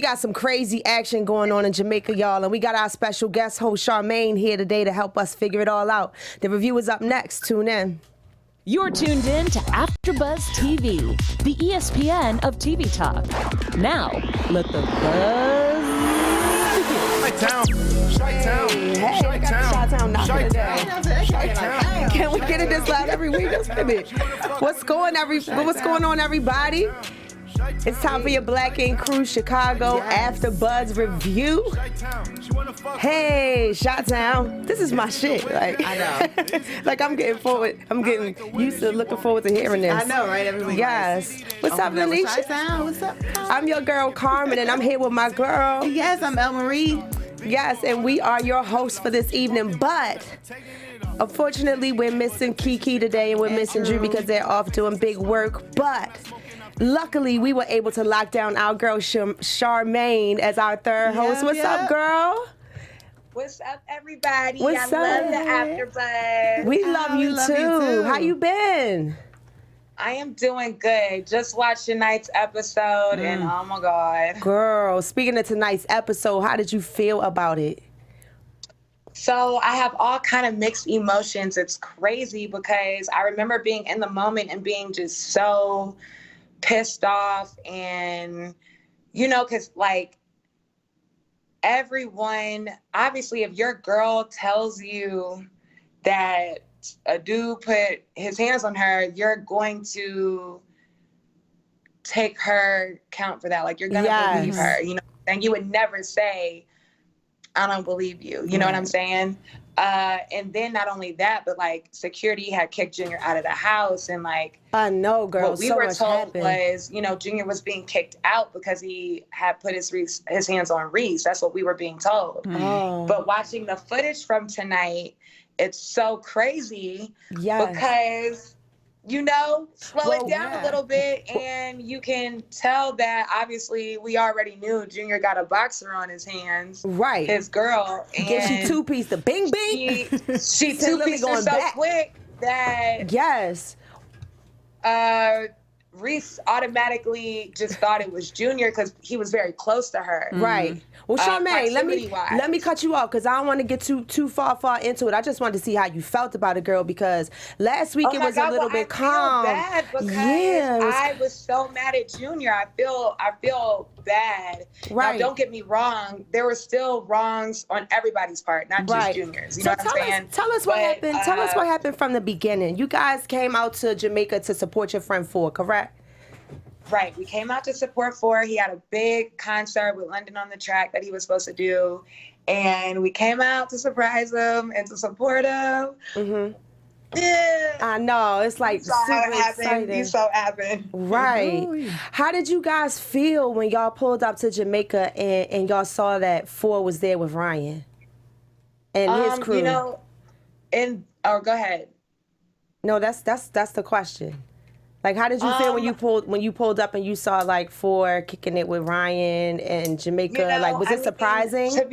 We got some crazy action going on in Jamaica, y'all, and we got our special guest host, Charmaine, here today to help us figure it all out. The review is up next. Tune in. You're tuned in to AfterBuzz TV, the ESPN of TV talk. Now, let the buzz begin. Chi-town knocking it down. Can we get it this loud every week? Let's get it. What's going on, everybody? It's time for your Black Ink Crew Chicago AfterBuzz review. Hey, Chi-town. This is my shit. Like, I know. Like, I'm getting used to looking forward to hearing this. I know, right? Everything. Yes. What's up, Lilly? What's up? I'm your girl, Carmen, and I'm here with my girl. Yes, I'm LMarie. Yes, and we are your hosts for this evening, but unfortunately, we're missing Kiki today, and we're missing Drew because they're off doing big work, but luckily, we were able to lock down our girl, Charmaine, as our third host. What's up, girl? What's up, everybody? What's I love the AfterBuzz. We love you too. How you been? I am doing good. Just watched tonight's episode, and oh my God. Girl, speaking of tonight's episode, how did you feel about it? So I have all kind of mixed emotions. It's crazy because I remember being in the moment and being just so pissed off, and because like everyone, obviously, if your girl tells you that a dude put his hands on her, you're going to take her count for that. Like, you're gonna believe her, and you would never say, I don't believe you. You know what I'm saying? And then not only that, but like security had kicked Junior out of the house, and like, I know, girl. What we were told was, Junior was being kicked out because he had put his hands on Reese. That's what we were being told. Oh. But watching the footage from tonight, it's so crazy because slow it down a little bit, and you can tell that obviously we already knew Junior got a boxer on his hands. Right. His girl. And gives you two-piece the bing bing. She two-pieced her so quick that Reese automatically just thought it was Junior because he was very close to her. Right. Well, Charmaine, let me cut you off because I don't want to get too far into it. I just wanted to see how you felt about it, girl, because last week it was a little bit calm. I feel bad because I was so mad at Junior. I feel bad. Right. Now, don't get me wrong. There were still wrongs on everybody's part, not just Junior's. You know what I'm saying? Tell us what happened. Tell us what happened from the beginning. You guys came out to Jamaica to support your friend Phor, correct? Right. We came out to support Phor. He had a big concert with London on the Track that he was supposed to do. And we came out to surprise him and to support him. Mm-hmm. Yeah. I know. It's like super exciting. You so happened. Right. Ooh. How did you guys feel when y'all pulled up to Jamaica and y'all saw that Phor was there with Ryan and his crew? Go ahead. No, that's the question. Like, how did you feel when you pulled up and you saw like Phor kicking it with Ryan and Jamaica? Like, was it surprising? To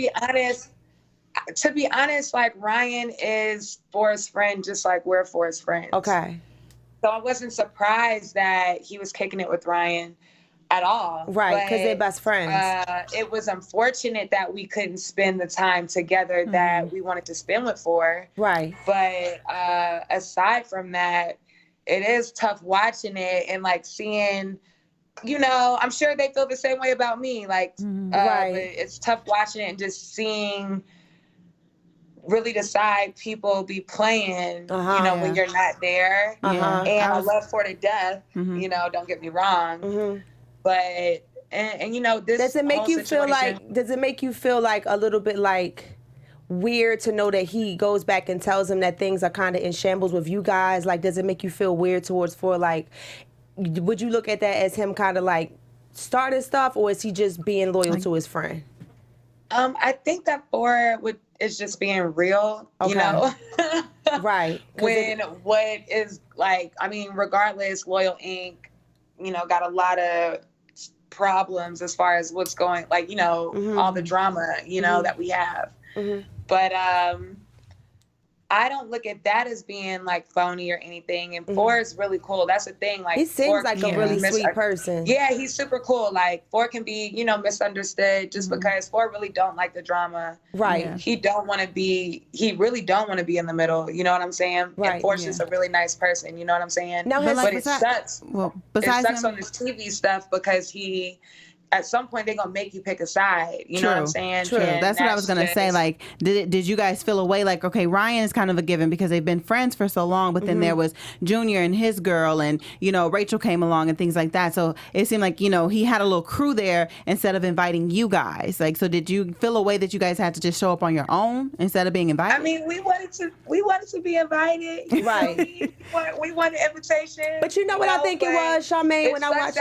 be honest, like Ryan is Phor's friend, just like we're Phor's friends. Okay. So I wasn't surprised that he was kicking it with Ryan at all. Right, because they're best friends. It was unfortunate that we couldn't spend the time together that we wanted to spend with Phor. Right. But aside from that, it is tough watching it and like seeing, I'm sure they feel the same way about me. Like, but it's tough watching it and just seeing really the side people be playing, when you're not there. And I love Phor to death, don't get me wrong. But, this does it make you feel like a little bit like weird to know that he goes back and tells him that things are kind of in shambles with you guys? Like, does it make you feel weird towards Phor? Like, would you look at that as him kind of like starting stuff, or is he just being loyal to his friend? I think that Phor is just being real, Right. When what is like, regardless, Loyal Inc., got a lot of problems as far as what's going, like, all the drama, that we have. But I don't look at that as being like phony or anything. And Phor is really cool. That's the thing. Like, he seems Phor like a really sweet person. Yeah, he's super cool. Like, Phor can be, you know, misunderstood just because Phor really don't like the drama. Right. Yeah. He really don't want to be in the middle. You know what I'm saying? Right. And Phor's just a really nice person. You know what I'm saying? Now, but it sucks. Well, it sucks on this TV stuff because at some point they're gonna make you pick a side. You know what I'm saying? True. That's what I was gonna say. Like, did you guys feel away? Like, okay, Ryan is kind of a given because they've been friends for so long, but then there was Junior and his girl, and you know Rachel came along and things like that. So it seemed like, you know, he had a little crew there instead of inviting you guys. Like, so did you feel away that you guys had to just show up on your own instead of being invited? I mean, we wanted to be invited, right? we wanted invitation. But you know what I think it was, Charmaine, when I watched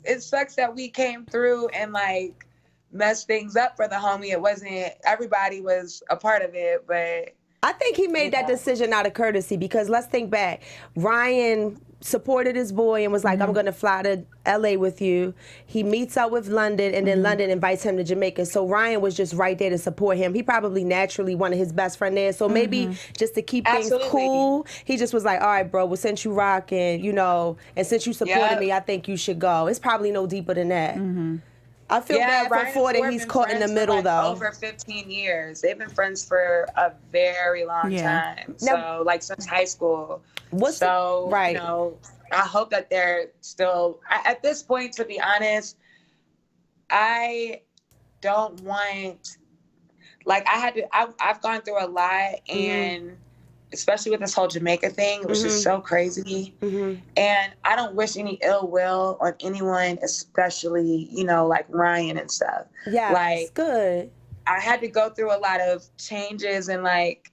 it sucks that we came through and like messed things up for the homie. It wasn't, everybody was a part of it, but I think he made that decision out of courtesy because let's think back. Ryan supported his boy and was like, I'm going to fly to LA with you. He meets up with London and then London invites him to Jamaica. So Ryan was just right there to support him. He probably naturally wanted his best friend there. So maybe just to keep things cool, he just was like, all right, bro, well, since you rocking, you know, and since you supported me, I think you should go. It's probably no deeper than that. I feel bad for Phor that he's caught in the middle, like though. Over 15 years. They've been friends for a very long time. So, like, since high school. You know, I hope that they're still, at this point, to be honest, I don't want, like, I've gone through a lot, and especially with this whole Jamaica thing, it was just so crazy. And I don't wish any ill will on anyone, especially, you know, like Ryan and stuff. Yeah, like, it's good. I had to go through a lot of changes and like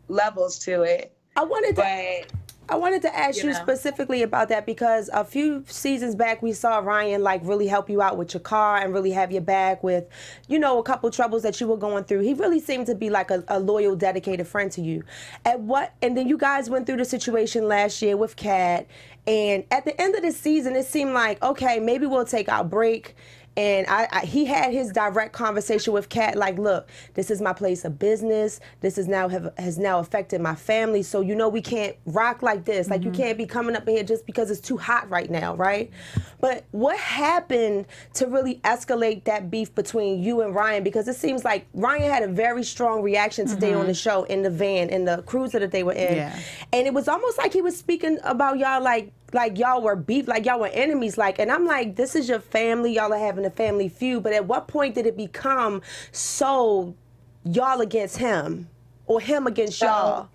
levels to it. I wanted to ask you specifically about that because a few seasons back we saw Ryan like really help you out with your car and really have your back with, you know, a couple troubles that you were going through. He really seemed to be like a loyal, dedicated friend to you. And then you guys went through the situation last year with Kat, and at the end of the season it seemed like, okay, maybe we'll take our break. And he had his direct conversation with Kat, like, look, this is my place of business. This has now affected my family. So, you know, we can't rock like this. Like, you can't be coming up in here just because it's too hot right now, right? But what happened to really escalate that beef between you and Ryan? Because it seems like Ryan had a very strong reaction today on the show, in the van, in the cruiser that they were in. Yeah. And it was almost like he was speaking about y'all like y'all were beef, like y'all were enemies, like, and I'm like, this is your family, y'all are having a family feud, but at what point did it become so y'all against him or him against y'all?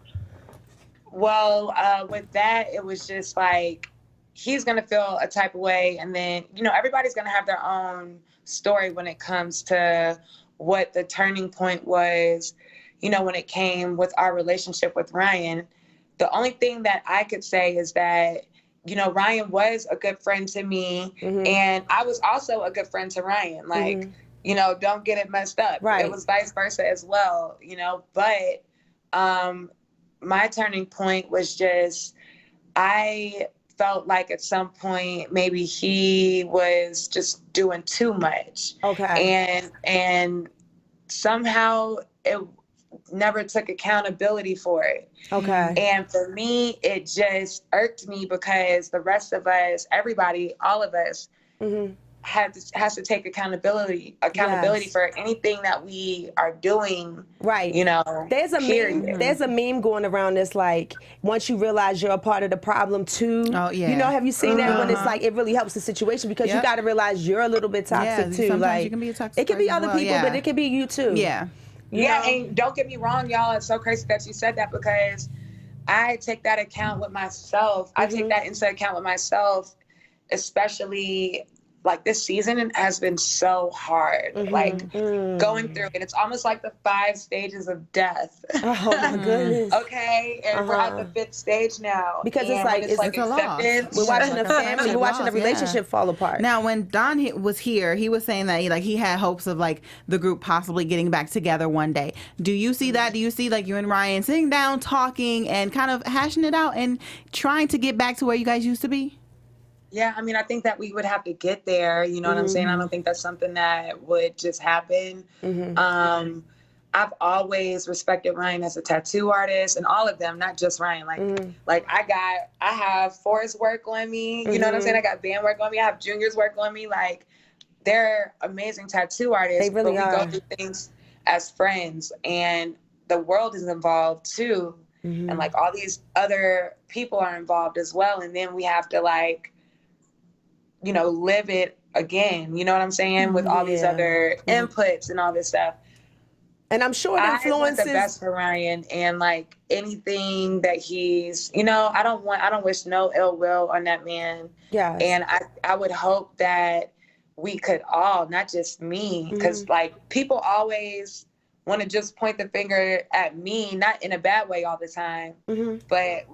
Well, with that, it was just like, he's gonna feel a type of way, and then, you know, everybody's gonna have their own story when it comes to what the turning point was, you know, when it came with our relationship with Ryan. The only thing that I could say is that, you know, Ryan was a good friend to me, and I was also a good friend to Ryan. Like, you know, don't get it messed up. Right. It was vice versa as well, you know. But my turning point was just, I felt like at some point maybe he was just doing too much. Okay. And somehow it never took accountability for it. Okay. And for me, it just irked me because the rest of us, everybody, all of us, has to take accountability for anything that we are doing. Right. You know, there's a meme going around that's like, once you realize you're a part of the problem too. Oh yeah. You know, have you seen that when it's like, it really helps the situation because you got to realize you're a little bit toxic too. Sometimes like, you can be a toxic. It can be other people, but it can be you too. Yeah. You know? And don't get me wrong, y'all. It's so crazy that you said that because I take that account with myself. I take that into account with myself, especially like this season has been so hard, like going through it. It's almost like the 5 stages of death. Oh my goodness. Okay. And we're at the 5th stage now. Because it's like a loss. We're watching a family, we're watching a relationship fall apart. Now, when Don was here, he was saying that he had hopes of like the group possibly getting back together one day. Do you see that? Do you see like you and Ryan sitting down, talking and kind of hashing it out and trying to get back to where you guys used to be? Yeah, I mean, I think that we would have to get there. You know what I'm saying? I don't think that's something that would just happen. I've always respected Ryan as a tattoo artist, and all of them, not just Ryan. Like I have Phor's work on me. You know what I'm saying? I got Van work on me. I have Junior's work on me. Like, they're amazing tattoo artists. They really but we are. go through things as friends, and the world is involved too. And like all these other people are involved as well. And then we have to, like, you know, live it again. You know what I'm saying? With all these other inputs and all this stuff. And I'm sure it I want influences. the best for Ryan, and like anything that he's, you know, I don't wish no ill will on that man. Yeah. And I would hope that we could all, not just me, because like people always want to just point the finger at me, not in a bad way all the time, but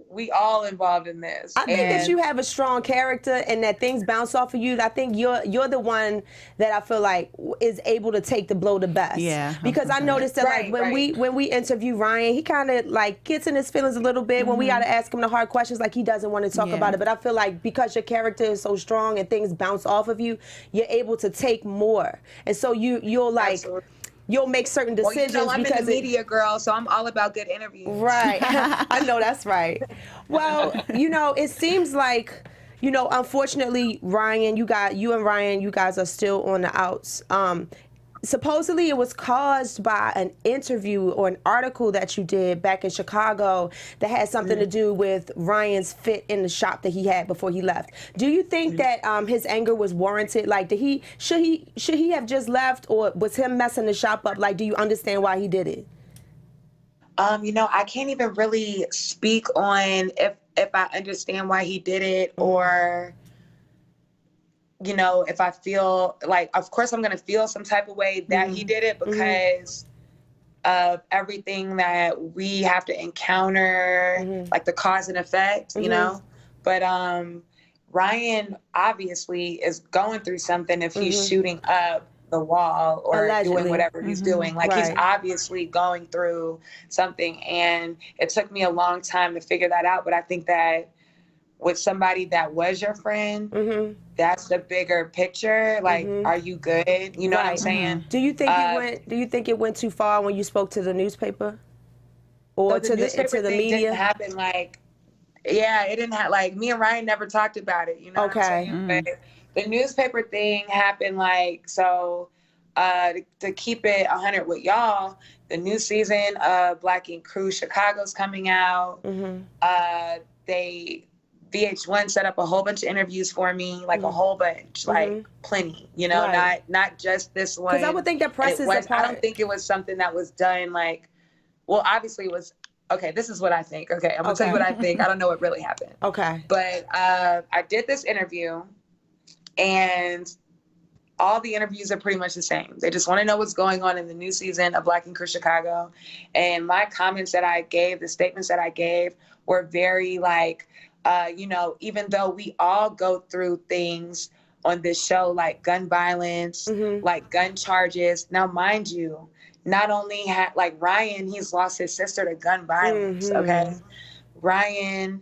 we all involved in this. I think that you have a strong character and that things bounce off of you. I think you're the one that I feel like is able to take the blow the best. Yeah. Because I noticed that like when we interview Ryan, he kind of like gets in his feelings a little bit when we got to ask him the hard questions. Like, he doesn't want to talk about it. But I feel like because your character is so strong and things bounce off of you, you're able to take more. And so you'll like. Absolutely. You'll make certain decisions. Well, you know, I'm in the media, girl, so I'm all about good interviews. Right. I know that's right. Well, you know, it seems like, you know, unfortunately, Ryan, you and Ryan, you guys are still on the outs. Supposedly it was caused by an interview or an article that you did back in Chicago that had something to do with Ryan's fit in the shop that he had before he left. Do you think that his anger was warranted? Like, should he have just left, or was him messing the shop up? Like, do you understand why he did it? You know, I can't even really speak on if I understand why he did it, or you know, if I feel like, of course I'm going to feel some type of way that he did it because of everything that we have to encounter, like the cause and effect, you know? But Ryan obviously is going through something if he's shooting up the wall or Allegedly. doing whatever he's doing. Like, he's obviously going through something, and it took me a long time to figure that out. But I think that with somebody that was your friend, that's the bigger picture. Like, are you good? You know what I'm saying? Do you think it went too far when you spoke to the newspaper, or so the newspaper the thing media? didn't happen. Like, it didn't have, like, me and Ryan never talked about it. You know what I'm saying? But the newspaper thing happened, like, so to keep it 100 with y'all, the new season of Black Ink Crew Chicago's coming out. VH1 set up a whole bunch of interviews for me, like a whole bunch, like plenty, you know, not just this one. Because I would think that press is a part. I don't think it was something that was done like, well, obviously it was, okay, this is what I think. Okay, I'm going to tell you what I think. I don't know what really happened. Okay. But I did this interview, and all the interviews are pretty much the same. They just want to know what's going on in the new season of Black Ink Crew Chicago. And my comments that I gave, the statements that I gave, were very like, you know, even though we all go through things on this show, like gun violence, like gun charges. Now, mind you, not only like Ryan, he's lost his sister to gun violence, okay? Van,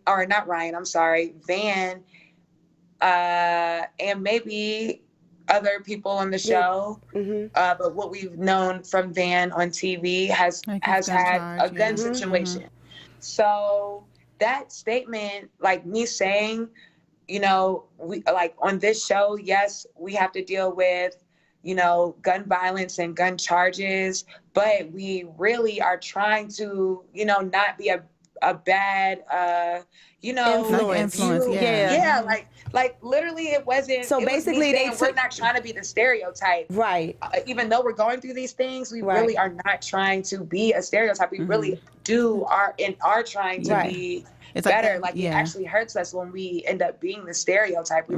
and maybe other people on the show, but what we've known from Van on TV has had a gun situation. So that statement, like me saying, you know, we like on this show, yes, we have to deal with, you know, gun violence and gun charges, but we really are trying to, you know, not be a bad, you know, influence. Like literally it wasn't. So basically we're not trying to be the stereotype. Right. Even though we're going through these things, we really are not trying to be a stereotype. We really are trying to be better. Like it actually hurts us when we end up being the stereotype. We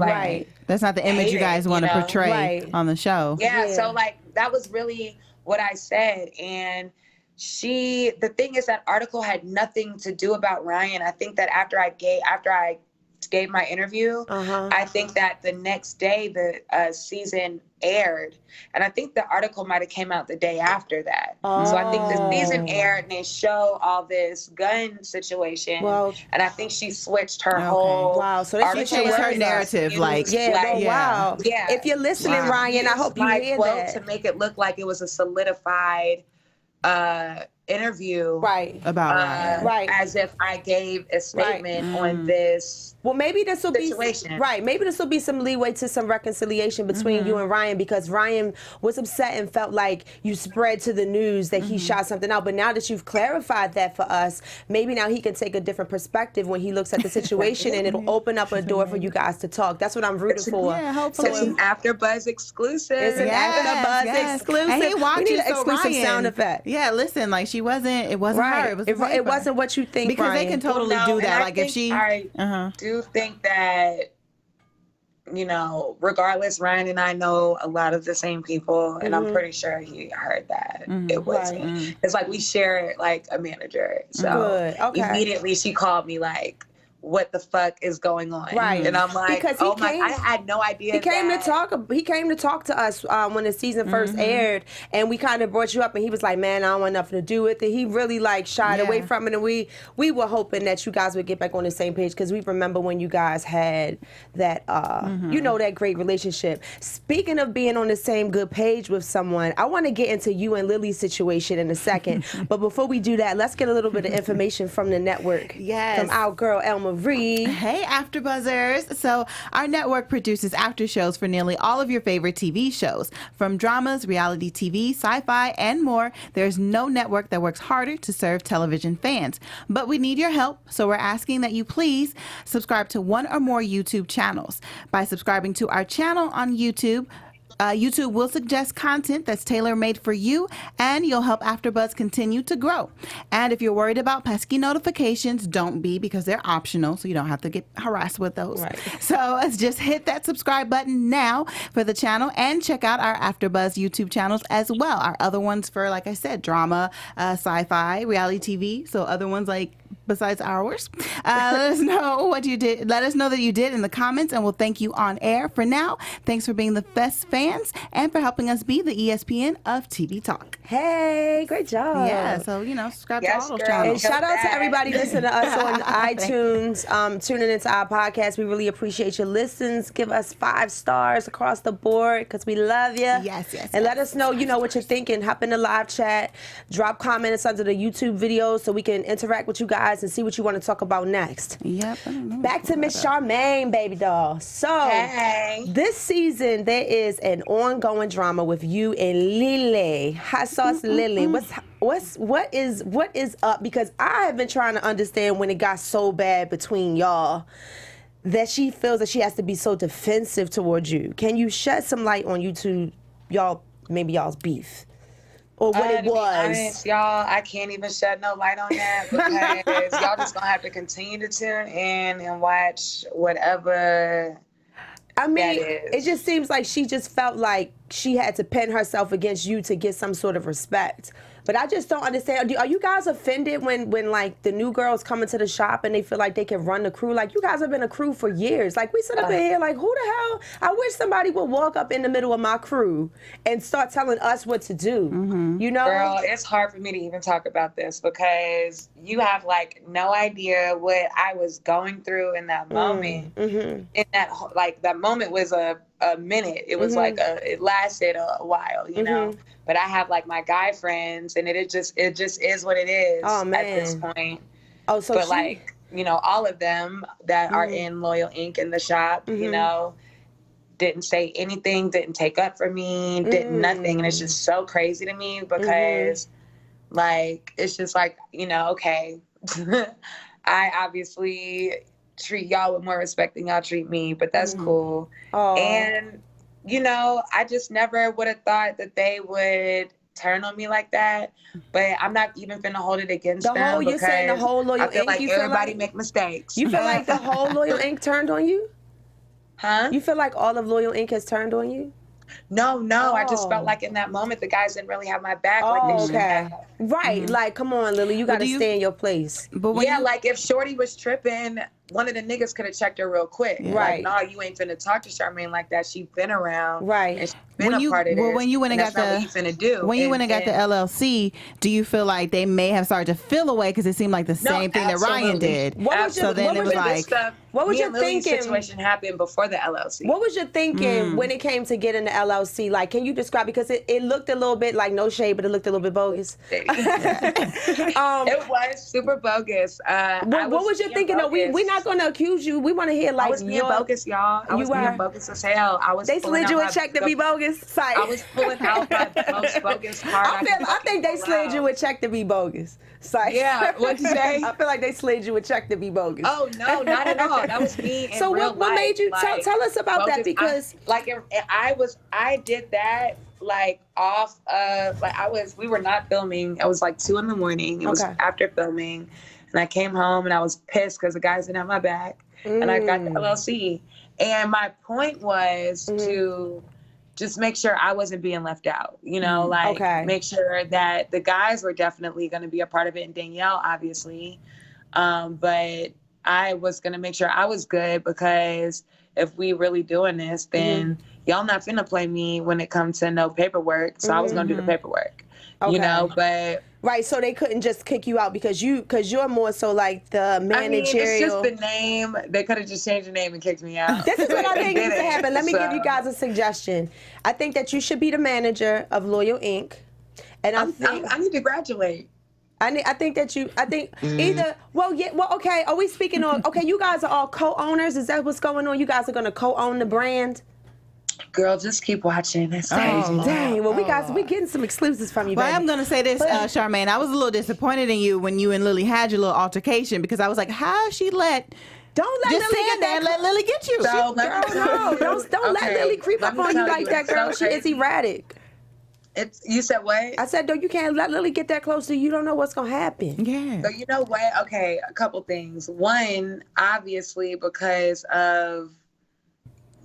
That's not the image you guys want to portray on the show. Yeah. So like that was really what I said. And the thing is that article had nothing to do about Ryan. I think that after I gave my interview, I think that the next day the season aired, and I think the article might have came out the day after that. So I think the season aired and they show all this gun situation, and I think she switched her whole so that she changed her narrative, wow. If you're listening, Ryan, I hope you hear that. To make it look like it was a solidified interview about Ryan. As if I gave a statement on this maybe this will situation. Maybe this will be some leeway to some reconciliation between you and Ryan, because Ryan was upset and felt like you spread to the news that he shot something out. But now that you've clarified that for us, maybe now he can take a different perspective when he looks at the situation, and it'll open up a door for you guys to talk. That's what I'm rooting for. Yeah, hopefully. It's an AfterBuzz exclusive. It's an AfterBuzz exclusive. And he watches, we need an exclusive Ryan, sound effect. Yeah, listen, like it wasn't her. It wasn't what you think, because Ryan. they can totally do that. Like if she, I do think that, regardless, Ryan and I know a lot of the same people, and I'm pretty sure he heard that it wasn't. It's like we share like a manager, so immediately she called me like, what the fuck is going on? And I'm like, because I had no idea. He came to talk to us when the season first aired, and we kind of brought you up, and he was like, man, I don't want nothing to do with it. He really like shied away from it, and we were hoping that you guys would get back on the same page, because we remember when you guys had that that great relationship. Speaking of being on the same good page with someone, I want to get into you and Lilly's situation in a second. But before we do that, let's get a little bit of information from the network. From our girl LMarie. Hey, AfterBuzzers. So our network produces after shows for nearly all of your favorite TV shows. From dramas, reality TV, sci-fi, and more, there's no network that works harder to serve television fans. But we need your help, so we're asking that you please subscribe to one or more YouTube channels. By subscribing to our channel on YouTube, YouTube will suggest content that's tailor-made for you, and you'll help AfterBuzz continue to grow. And if you're worried about pesky notifications, don't be, because they're optional, so you don't have to get harassed with those. So just hit that subscribe button now for the channel, and check out our AfterBuzz YouTube channels as well. Our other ones for, like I said, drama, sci-fi, reality TV, so other ones like besides ours. Let us know what you did. Let us know that you did in the comments, and we'll thank you on air. For now, thanks for being the best fans and for helping us be the ESPN of TV Talk. Hey, great job. Yeah, so, subscribe to all those channels. And shout out to everybody listening to us on iTunes, tuning into our podcast. We really appreciate your listens. Give us 5 stars across the board, because we love you. Yes. And let us know, what you're thinking. Hop in the live chat. Drop comments under the YouTube videos so we can interact with you guys and see what you want to talk about next. Yep. Back to Miss Charmaine, baby doll. So, this season there is an ongoing drama with you and Lilly. Hot sauce Lilly. What is up? Because I have been trying to understand when it got so bad between y'all that she feels that she has to be so defensive towards you. Can you shed some light on y'all's beef? Or what it was. To be honest, y'all, I can't even shed no light on that, because y'all just gonna have to continue to tune in and watch whatever. I mean, it just seems like she just felt like she had to pin herself against you to get some sort of respect. But I just don't understand. Are you guys offended when like the new girls come into the shop and they feel like they can run the crew? Like, you guys have been a crew for years. Like, we sit up in here like, who the hell? I wish somebody would walk up in the middle of my crew and start telling us what to do. Girl, it's hard for me to even talk about this, because you have like no idea what I was going through in that moment. In that moment was a minute. It was like it lasted a while, you know. But I have like my guy friends, and it just is what it is at this point. But like, all of them that are in Loyal Ink in the shop, didn't say anything, didn't take up for me, did nothing. And it's just so crazy to me, because like, it's just like, okay, I obviously treat y'all with more respect than y'all treat me, but that's cool. And I just never would have thought that they would turn on me like that. But I'm not even finna hold it against them. You're saying the whole Loyal Ink, I feel like everybody like, make mistakes. You feel like the whole Loyal Ink turned on you? Huh? You feel like all of Loyal Ink has turned on you? No. I just felt like in that moment the guys didn't really have my back like they should have. Right. Like, come on, Lily, you got to stay in your place. But like if Shorty was tripping, one of the niggas could have checked her real quick. Yeah. Right. Like, nah, you ain't finna talk to Charmaine like that. She been around. Right. And she been a part of this. When you went and got what you finna do. When you went and got the LLC, do you feel like they may have started to feel away because it seemed like the same thing that Ryan did? So then it was like, what was your thinking? Situation happened before the LLC. What was your thinking when it came to getting the LLC? Like, can you describe, because it looked a little bit like, no shade, but it looked a little bit bogus. It was super bogus. What was your thinking? No, we're not going to accuse you. We want to hear like I was being bogus, y'all. I was being bogus as hell. They slid you a check to be bogus. I was pulling out my most bogus card. I think they slid you a check to be bogus. Yeah, what'd you say? I feel like they slid you a check to be bogus. Oh no, not at all. That was me. So what made you tell us about that? Because I did that like off of we were not filming. It was like 2 a.m. It was after filming, and I came home and I was pissed because the guys didn't have my back, and I got the LLC. And my point was to just make sure I wasn't being left out, make sure that the guys were definitely going to be a part of it, and Danielle, obviously. But I was going to make sure I was good, because if we really doing this, then y'all not finna play me when it comes to no paperwork. So I was going to do the paperwork, but. Right, so they couldn't just kick you out because you're more so like the managerial. It's just the name. They could have just changed the name and kicked me out. This is what I think needs to happen. Let me give you guys a suggestion. I think that you should be the manager of Loyal Inc. And I need to graduate. I think either, okay, are we speaking on, okay, you guys are all co-owners. Is that what's going on? You guys are going to co-own the brand? Girl, just keep watching. That's crazy. Dang. Well, we getting some exclusives from you, baby. Well, I'm going to say this, Charmaine. I was a little disappointed in you when you and Lily had your little altercation, because I was like, how she Don't let just Lily stand there and let Lily get you. Don't let Lily creep up on you like that, girl. She is erratic. You said what? I said, you can't let Lily get that close to you. You don't know what's going to happen. Yeah. So you know what? Okay, a couple things. One, obviously, because of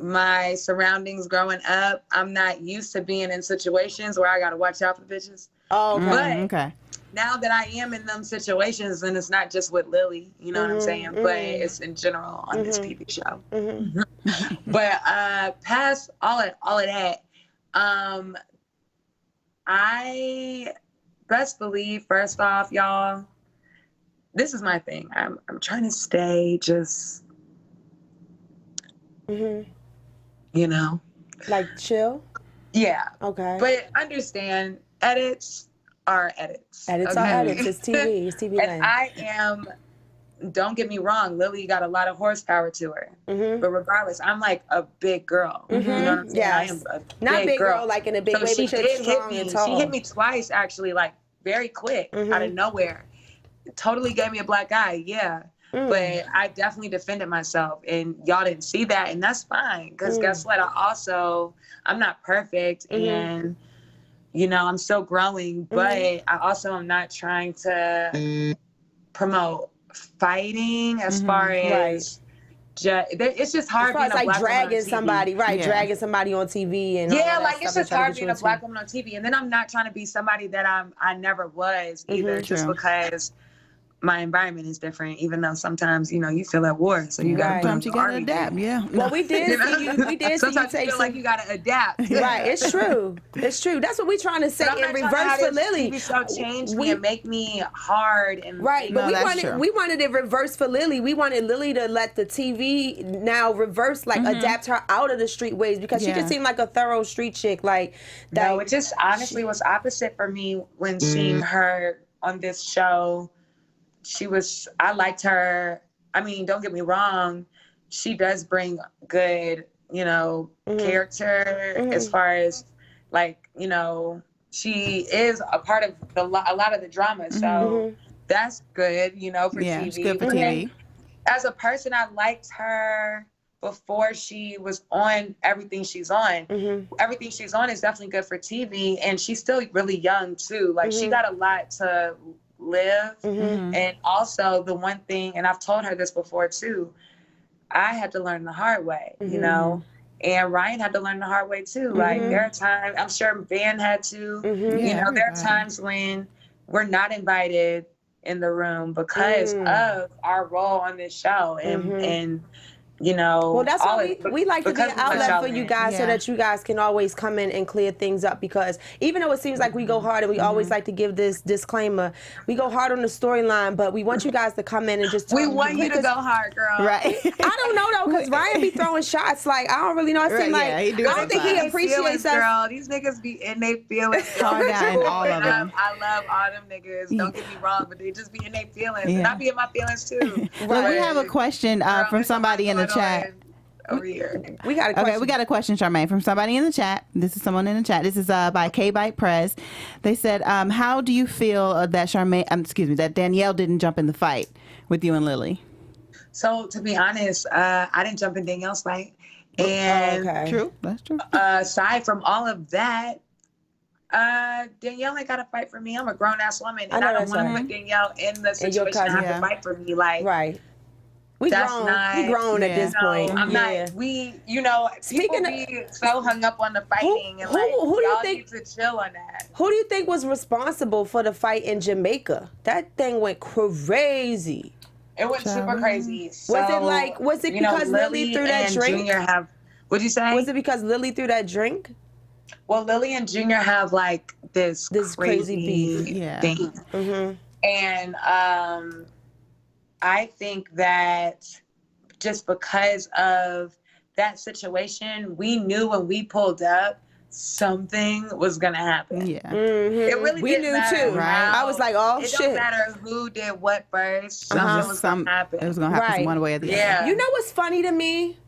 my surroundings growing up, I'm not used to being in situations where I got to watch out for bitches. Oh, okay. But now that I am in them situations, and it's not just with Lily, you know what I'm saying? But it's in general on this TV show. But past all of that, I best believe, first off, y'all, this is my thing. I'm trying to stay just, like chill. Yeah. Okay. But understand, edits are edits. Edits are edits. It's TV. It's TV land. And I am, don't get me wrong, Lily got a lot of horsepower to her. But regardless, I'm like a big girl. You know what I'm saying? Yes. I am a not big girl like in a big way, she but you're did strong and tall. She hit me twice, actually, like very quick, out of nowhere. Totally gave me a black eye, yeah. But I definitely defended myself, and y'all didn't see that, and that's fine. Because guess what? I'm not perfect, and I'm still growing. But I also am not trying to promote fighting as far as. It's just hard being a black dragging somebody, dragging somebody on TV and it's just hard being a black woman on TV. And then I'm not trying to be somebody that I never was either, just because my environment is different, even though sometimes, you feel at war. So you got to adapt. Yeah. Well, we did see you. We did sometimes see you take feel like you got to adapt. Right. It's true. It's true. That's what we're trying to say in reverse for Lily. TV show changed me and make me hard and but we wanted it reverse for Lily. We wanted Lily to let the TV now reverse, adapt her out of the street ways, because she just seemed like a thorough street chick. Like that. No, it just honestly was opposite for me when seeing her on this show. I liked her. I mean, don't get me wrong. She does bring good, character as far as she is a part of a lot of the drama. So that's good, for TV. It's good for TV. As a person, I liked her before she was on everything she's on. Everything she's on is definitely good for TV. And she's still really young too. She got a lot to live. And also the one thing, and I've told her this before too, I had to learn the hard way, And Ryan had to learn the hard way too. Like there are times, I'm sure Van had to, you know, there are times when we're not invited in the room because of our role on this show. And you know, well, that's why we like to be an outlet for you guys so that you guys can always come in and clear things up, because even though it seems like we go hard, and we always like to give this disclaimer, we go hard on the storyline, but we want you guys to come in and just talk. We want you to go hard, girl. Right. I don't know though, because Ryan be throwing shots like I don't really know. It seems like I don't think he appreciates us. Girl, these niggas be in their feelings. Calm down, all of them. I love all them niggas. Don't get me wrong, but they just be in their feelings, and I be in my feelings too. Well, we have a question from somebody in the chat. Over here. We got a question. Okay, we got a question, Charmaine, from somebody in the chat. This is someone in the chat. This is by K-Bite Prez. They said, how do you feel that that Danielle didn't jump in the fight with you and Lilly? So, to be honest, I didn't jump in Danielle's fight. And True, that's true. Aside from all of that, Danielle ain't got to fight for me. I'm a grown-ass woman, and I don't want to put Danielle in the situation to have to fight for me. Like, right. We grown at this point. I'm not. You know, people be so hung up on the fighting, and like, who do you think need to chill on that? Who do you think was responsible for the fight in Jamaica? That thing went crazy. It went super crazy. So, was it because Lilly threw that drink? What'd you say? Was it because Lilly threw that drink? Well, Lilly and Junior have like this crazy beef thing, and I think that just because of that situation, we knew when we pulled up, something was going to happen. Yeah. It really we knew too. Right? I was like, oh, shit. It don't matter who did what first. Something was going to happen. It was going to happen one way or the other. You know what's funny to me?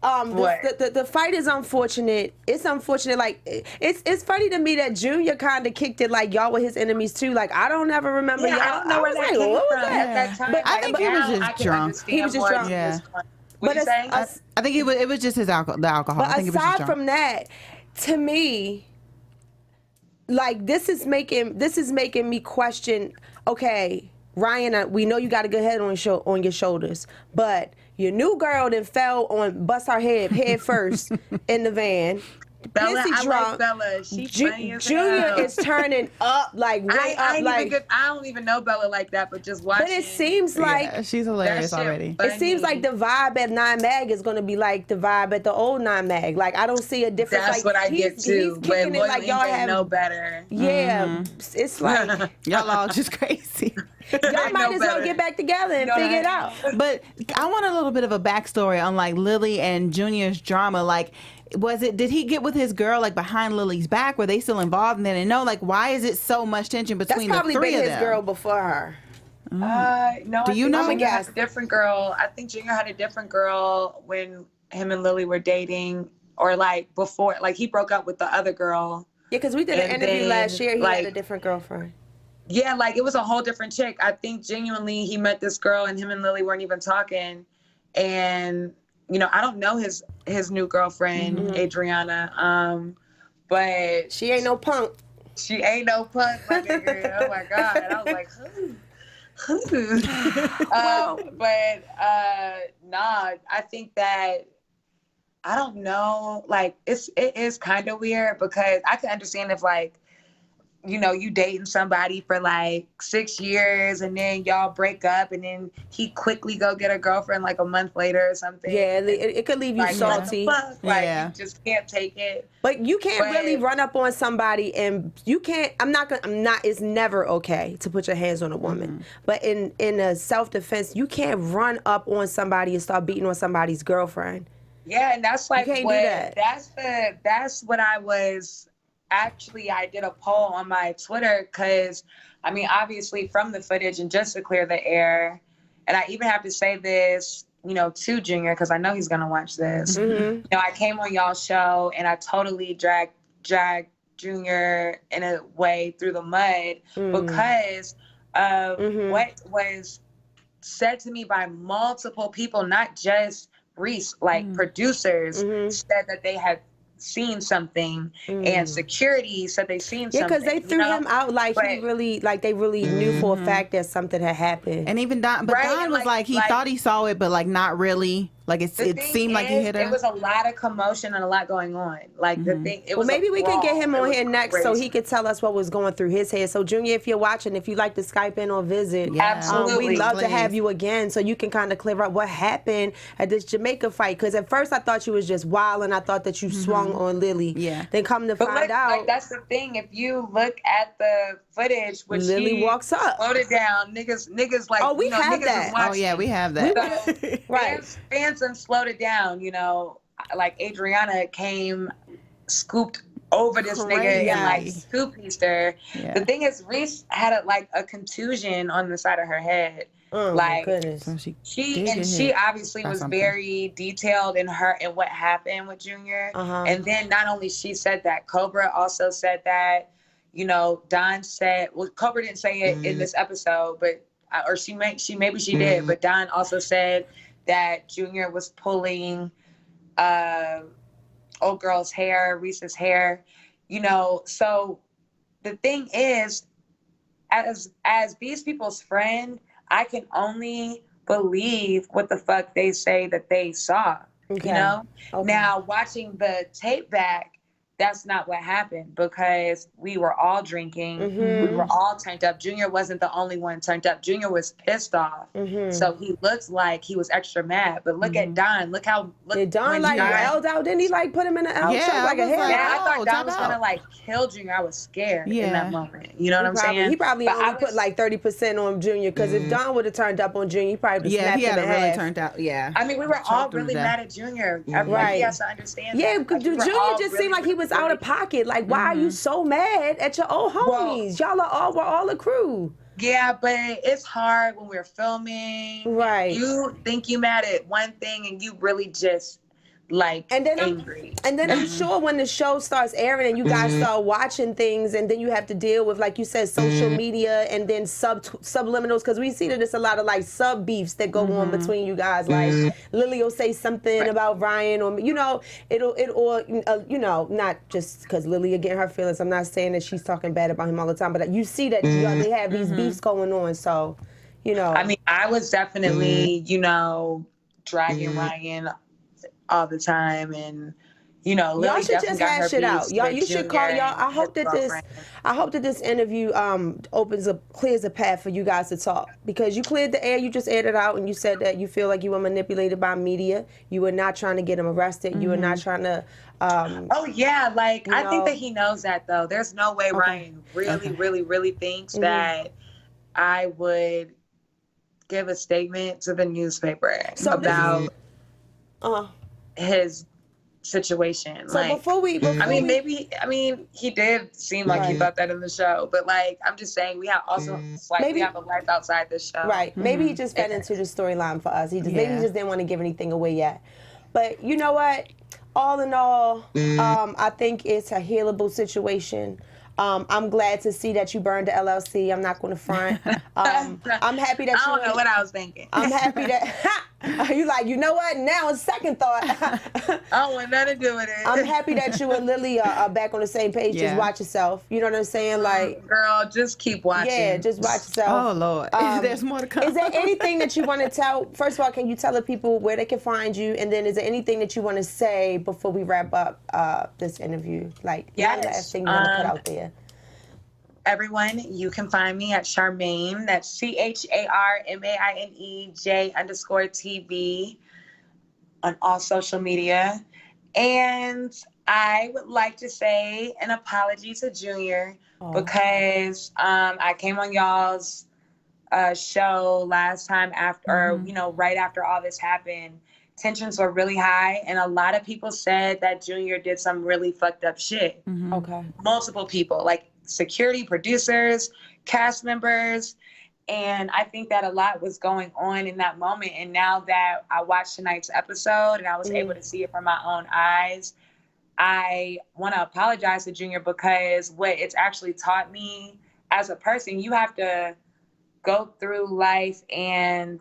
The fight is unfortunate. It's unfortunate. Like it's funny to me that Junior kind of kicked it like y'all were his enemies too. Like I don't ever remember y'all. I don't know where that came from at that time. But I think he was just drunk. He was just drunk. Yeah. What you say? I think it was just his alcohol. But aside from that, to me, like this is making me question. Okay, Ryan, we know you got a good head on your shoulders, but your new girl then bust her head first in the van. Bella, I like Bella. She's funny as Junior hell. is turning up, like way up. I don't even know Bella like that, but just watching. But it seems like she's hilarious already. It seems like the vibe at 9 Mag is gonna be like the vibe at the old 9 Mag. Like I don't see a difference. That's like, what I get too. He's kicking it like y'all have no better. Yeah, it's like y'all all just crazy. Y'all might as well get back together and figure it out. But I want a little bit of a backstory on like Lilly and Junior's drama. Like, did he get with his girl like behind Lily's back? Were they still involved? And then they know, like, why is it so much tension between the three of them? That's probably been his girl before her. No. Do you know? Junior has a different girl. I think Junior had a different girl when him and Lilly were dating, or like before, like he broke up with the other girl. Yeah, because we did an interview last year. He had a different girlfriend. Yeah, like it was a whole different chick. I think genuinely he met this girl and him and Lilly weren't even talking. And, you know, I don't know his new girlfriend, Adriana. But she ain't no punk. She ain't no punk, my nigga. Oh my God. And I was like, who? Nah, I think that, I don't know, like it is kind of weird because I can understand if like, you know, you dating somebody for like 6 years and then y'all break up and then he quickly go get a girlfriend like a month later or something. Yeah, it could leave you like, salty. Like, you just can't take it. But you can't really run up on somebody and you can't, it's never okay to put your hands on a woman. But in a self-defense, you can't run up on somebody and start beating on somebody's girlfriend. Yeah, and that's like you can't do that. That's what I was. Actually, I did a poll on my Twitter because, I mean, obviously from the footage and just to clear the air, and I even have to say this, you know, to Junior because I know he's going to watch this. You know, I came on y'all's show and I totally dragged Junior in a way through the mud because of what was said to me by multiple people, not just Reese, like producers said that they had seen something and security said they seen something. Yeah, because they threw him out like they really knew for a fact that something had happened. And even Don was like he thought he saw it, but like not really. Like it seemed like he hit her. It was a lot of commotion and a lot going on. Like the thing, it was. Well, maybe we can get him on here next so crazy. he could tell us what was going through his head. So, Junior, if you're watching, if you'd like to Skype in or visit, Absolutely, we'd love to please. have you again so you can kind of clear up what happened at this Jamaica fight. Because at first I thought you was just wild and I thought that you swung on Lily. Yeah. Then come to But find look, out, like that's the thing. If you look at the footage, when Lily she walks up. slowed it down, niggas like, Oh, we you know, have niggas that. is watching. Oh yeah, we have that. So, Right. fans and slowed it down, you know, like Adriana came, scooped over this nigga and like Crazy. scoop pieced her. Yeah. The thing is, Reese had a contusion on the side of her head. oh like, my goodness. So she She did get she hit obviously by was something. very detailed in what happened with Junior. Uh-huh. And then not only she said that, Cobra also said that. You know, Don said, well, Cobra didn't say it in this episode, but or maybe she did, but Don also said that Junior was pulling old girl's hair, Reese's hair, you know. So the thing is, as these people's friend, I can only believe what the fuck they say that they saw. Okay. You know? Okay. Now watching the tape back, that's not what happened because we were all drinking. Mm-hmm. We were all turned up. Junior wasn't the only one turned up. Junior was pissed off. Mm-hmm. So he looked like he was extra mad. But look at Don. Look Did Don when like Don- railed out? Didn't he like put him in the L Yeah, shape like I a was hair? like, Yeah, I Oh, thought Don time was out. gonna like kill Junior. I was scared in Yeah. that moment. You know what I'm saying? He probably But I only put was- like 30% on Junior because if Don would have turned up on Junior, he probably would have Yeah, snapped he had him it in really half. turned out. Yeah. I mean, we were all Choked him to really death. mad at Junior. Everybody Right. has to understand Yeah, that. Like, we were Junior all just really, seemed like he was out of really- pocket. Like, why are you so mad at your old homies? Y'all were all a crew. Yeah, but it's hard when we're filming. Right. You think you mad at one thing and you really just like And then angry. I'm sure when the show starts airing and you guys start watching things and then you have to deal with, like you said, social media and then subliminals, because we see that it's a lot of like sub beefs that go on between you guys. Like Lilly will say something about Ryan, or you know, you know, not just because Lilly will get her feelings. I'm not saying that she's talking bad about him all the time, but you see that they have these beefs going on. So, you know, I mean, I was definitely, you know, dragging Ryan all the time, and you know, Lily y'all should definitely just got her hash it out. beefs Y'all, with you should call Junior y'all. I and hope his that girlfriend. this interview clears a path for you guys to talk, because you cleared the air. You just aired it out, and you said that you feel like you were manipulated by media. You were not trying to get him arrested. You were not trying to. Oh yeah, like I think know. that he knows that though. There's no way Ryan really thinks that I would give a statement to the newspaper about his situation. So like, before we, he did seem like he thought that in the show, but like, I'm just saying we have also we have a life outside this show. right? Maybe he just fed into the storyline for us. Maybe he just didn't want to give anything away yet. But you know what? All in all, I think it's a healable situation. I'm glad to see that you burned the LLC. I'm not going to front. I'm happy that I don't know what I was thinking. I'm happy that you like, you know what? Now, second thought. I don't want nothing to do with it. I'm happy that you and Lilly are back on the same page. Yeah. Just watch yourself. You know what I'm saying? Like, girl, just keep watching. yeah, just watch yourself. Oh Lord, there's more to come. Is there anything that you want to tell? First of all, can you tell the people where they can find you? And then is there anything that you want to say before we wrap up this interview? Like, one last thing you want to put out there? Everyone, you can find me at Charmaine. That's CharmaineJ_TV on all social media. And I would like to say an apology to Junior because I came on y'all's show last time after, you know, right after all this happened. Tensions were really high, and a lot of people said that Junior did some really fucked up shit. Okay. Multiple people, like security, producers, cast members. And I think that a lot was going on in that moment. And now that I watched tonight's episode and I was able to see it from my own eyes, I want to apologize to Junior, because what it's actually taught me as a person, you have to go through life and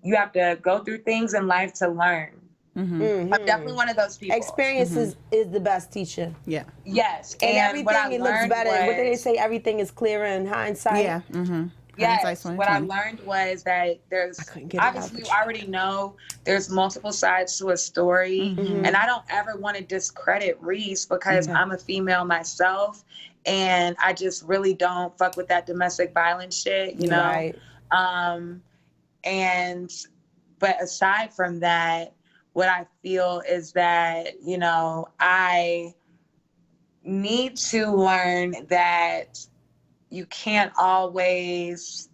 you have to go through things in life to learn. I'm definitely one of those people. Experience is the best teacher. Yes. And what I everything, it looks learned better. What did they was- say? Everything is clearer in hindsight. Yeah. Yes, what I learned was that there's obviously you already know there's multiple sides to a story, and I don't ever want to discredit Reese because I'm a female myself, and I just really don't fuck with that domestic violence shit, you know. But aside from that, what I feel is that, you know, I need to learn that you can't always,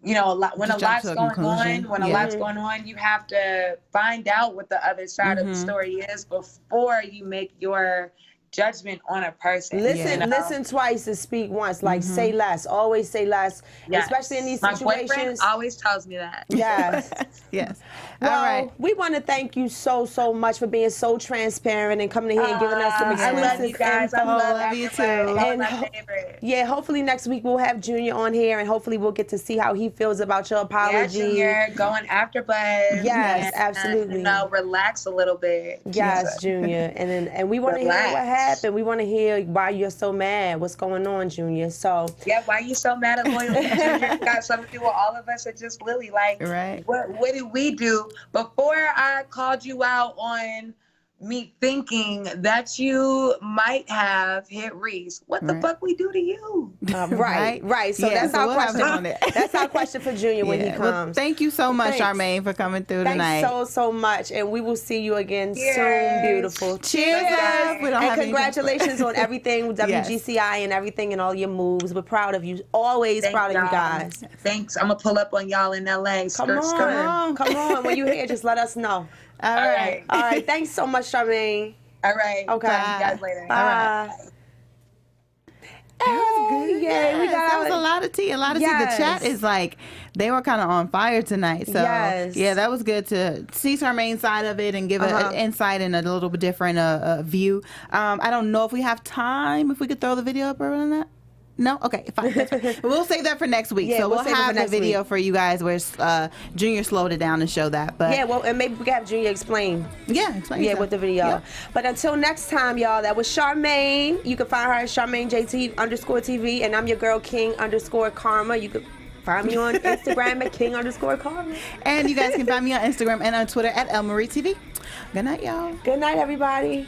you know, when a lot's going on, you have to find out what the other side of the story is before you make your judgment on a person. Listen twice and speak once. Like say less. Always say less. Yes. Especially in these My situations. boyfriend always tells me that. Yes. Yes. Well, all right. We want to thank you so much for being so transparent and coming in here and giving us some exclusive I love you guys. info. I love you too. And my favorite. Yeah, hopefully next week we'll have Junior on here and hopefully we'll get to see how he feels about your apology. Yeah, Junior, going AfterBuzz. Yes, absolutely. You know, relax a little bit. Yes, Junior. And we want to hear what happened. We want to hear why you're so mad. What's going on, Junior? So yeah, why you so mad at loyalty? Junior got something to do with all of us or just Lilly. Like, what did we do before I called you out on me thinking that you might have hit Reese? What the fuck we do to you? Right. So that's our question. That's our question for Junior when he comes. Well, thank you so much, Charmaine, for coming through tonight. Thanks so much, and we will see you again soon. Beautiful. Cheers, guys. And congratulations on everything with WGCI and everything and all your moves. We're proud of you. Always proud of you guys. Thanks. I'm gonna pull up on y'all in LA. Come on. When you're here, just let us know. All right. Thanks so much, Charmaine. All right. Okay. See you guys later. Bye. That was good. Yeah, that was a lot of tea. The chat is like, they were kind of on fire tonight. So yeah, that was good to see Charmaine's side of it and give an insight and a little bit different view. I don't know if we have time, if we could throw the video up or that. No? Okay, fine. We'll save that for next week. So we'll have the video for you guys where Junior slowed it down to show that. But and maybe we can have Junior explain. Explain. With the video. Yep. But until next time, y'all, that was Charmaine. You can find her at CharmaineJT_TV, and I'm your girl King_Karma. You can find me on Instagram at King_Karma. And you guys can find me on Instagram and on Twitter at LMarie TV. Good night, y'all. Good night, everybody.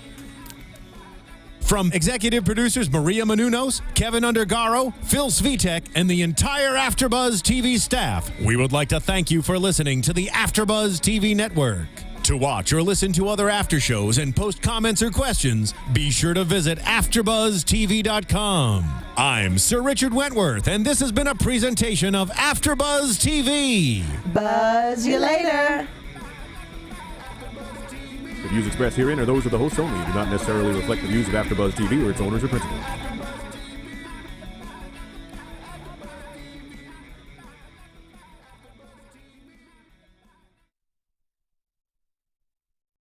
From executive producers Maria Menounos, Kevin Undergaro, Phil Svitek, and the entire AfterBuzz TV staff, we would like to thank you for listening to the AfterBuzz TV network. To watch or listen to other after shows and post comments or questions, be sure to visit AfterBuzzTV.com. I'm Sir Richard Wentworth, and this has been a presentation of AfterBuzz TV. Buzz you later. The views expressed herein are those of the hosts only and do not necessarily reflect the views of AfterBuzz TV or its owners or principals.